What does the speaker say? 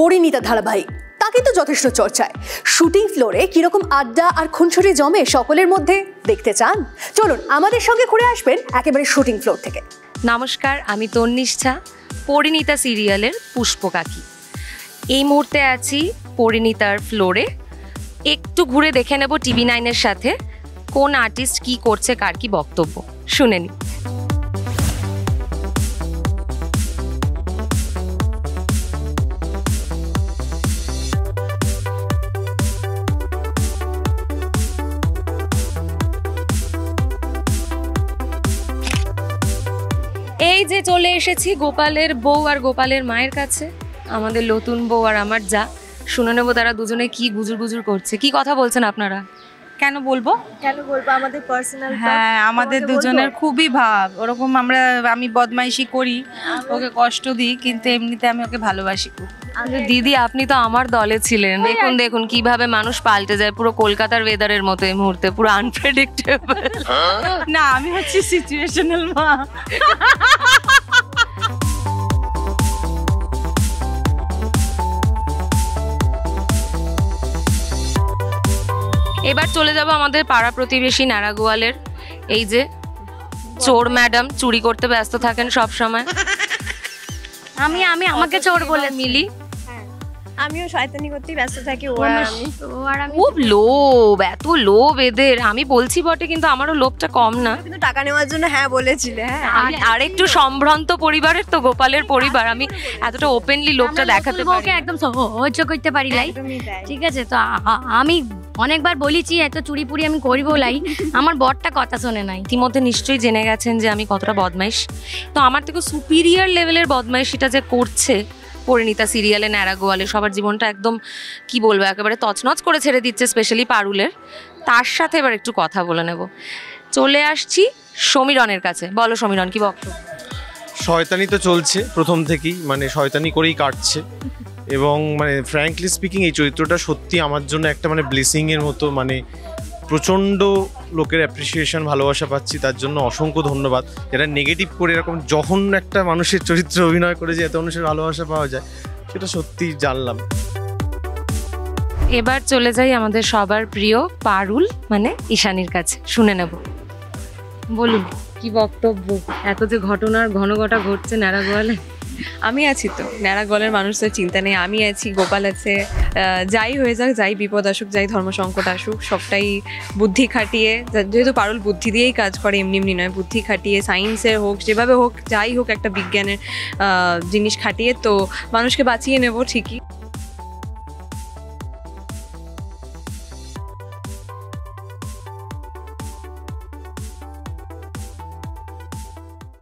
পরিণীতা ধারাবাহিক তা কিন্তু যথেষ্ট চর্চায়। শুটিং ফ্লোরে কিরকম আড্ডা আর খুনসুটি জমে সকলের মধ্যে দেখতে চান? চলুন আমাদের সঙ্গে ঘুরে আসবেন একেবারে শুটিং ফ্লোর থেকে। নমস্কার, আমি তন্নিষ্ঠা, পরিণীতা সিরিয়ালের পুষ্পকাকি। এই মুহূর্তে আছি পরিণীতার ফ্লোরে। একটু ঘুরে দেখে নেব TV9-এর সাথে কোন আর্টিস্ট কি করছে, কার কি বক্তব্য শুনে নি। এই যে চলে এসেছি গোপালের বউ আর গোপালের মায়ের কাছে, আমাদের নতুন বউ আর আমার যা। শুনে নেবো তারা দুজনে কি গুজুর গুজুর করছে, কি কথা বলছেন আপনারা। কেন বলবো আমাদের পার্সোনাল। হ্যাঁ, আমাদের দুজনের খুবই ভাব ওরকম। আমি বদমাইশি করি, ওকে কষ্ট দিই, কিন্তু এমনিতে আমি ওকে ভালোবাসি খুব। দিদি, আপনি তো আমার দলে ছিলেন। দেখুন দেখুন কিভাবে মানুষ পাল্টে যায়, পুরো কলকাতার ওয়েদারের মতো এই মুহূর্তে, পুরো আনপ্রেডিক্টেবল। না, আমি হচ্ছি সিচুয়েশনাল মা। এবার চলে যাব আমাদের পাড়া প্রতিবেশী নারাগোয়ালের। এই যে চোর ম্যাডাম, চুরি করতে ব্যস্ত থাকেন সব সময়। আমাকে চোর বলে মিলি। আমিও শয়তানি করতেই ব্যস্ত থাকি। খুব লোভ, এত লোভ এদের। আমি বলছি বটে, কিন্তু আমারও লোভটা কম না। কিন্তু টাকা নেওয়ার জন্য হ্যাঁ বলেছিলে। হ্যাঁ, আর একটু সম্ভ্রান্ত পরিবারের তো গোপালের পরিবার, আমি এতটা ওপেনলি লোভটা দেখাতে পারি একদম সহ্য করতে পারি লাই। ঠিক আছে, তো আমি অনেকবার বলেছি এত চুরি পুরি আমি করবো লাই, আমার বরটা কথা শোনে নাই। ইতিমধ্যে নিশ্চয়ই জেনে গেছেন যে আমি কতটা বদমাইশ। তো আমার থেকে সুপিরিয়র লেভেলের বদমাইশিটা যে করছে পরিণীতা সিরিয়ালে, নারাগোয়ালে, সবার জীবনটা একদম কি বলবো একেবারে তছনছ করে ছেড়ে দিচ্ছে, স্পেশালি পারুলের। তার সাথে এবার একটু কথা বলে নেব। চলে আসছি সমীরনের কাছে। বলো সমীরন, কি বক্তব্য? শয়তানি তো চলছে প্রথম থেকেই, মানে শয়তানি করেই কাটছে। এবং মানে ফ্র্যাঙ্কলি স্পিকিং এই চরিত্রটা সত্যি আমার জন্য একটা মানে ব্লেসিংয়ের মতো। মানে প্রচণ্ড লোকের অ্যাপ্রিসিয়েশন, ভালোবাসা পাচ্ছি, তার জন্য অসংখ্য ধন্যবাদ। যারা নেগেটিভ করে এরকম যখন একটা মানুষের চরিত্রে অভিনয় করে যে এত মানুষের ভালোবাসা পাওয়া যায়, সেটা সত্যিই জানলাম। এবার চলে যাই আমাদের সবার প্রিয় পারুল মানে ঈশানীর কাছে, শুনে নেব। বলুন কি বক্তব্য, এত যে ঘটনার ঘনঘটা ঘটছে নারাগোয়ালে। আমি আছি তো, নারাগোয়ালের মানুষদের চিন্তা নেই, আমি আছি, গোপাল আছে। যাই হয়ে যাক, যাই বিপদ আসুক, যাই ধর্ম সংকট আসুক, সবটাই বুদ্ধি খাটিয়ে, যেহেতু পারুল বুদ্ধি দিয়েই কাজ করে, এমনি এমনি নয়, বুদ্ধি খাটিয়ে, সায়েন্সের হোক, যেভাবে হোক, যাই হোক, একটা বিজ্ঞানের জিনিস খাটিয়ে তো মানুষকে বাঁচিয়ে নেব ঠিকই।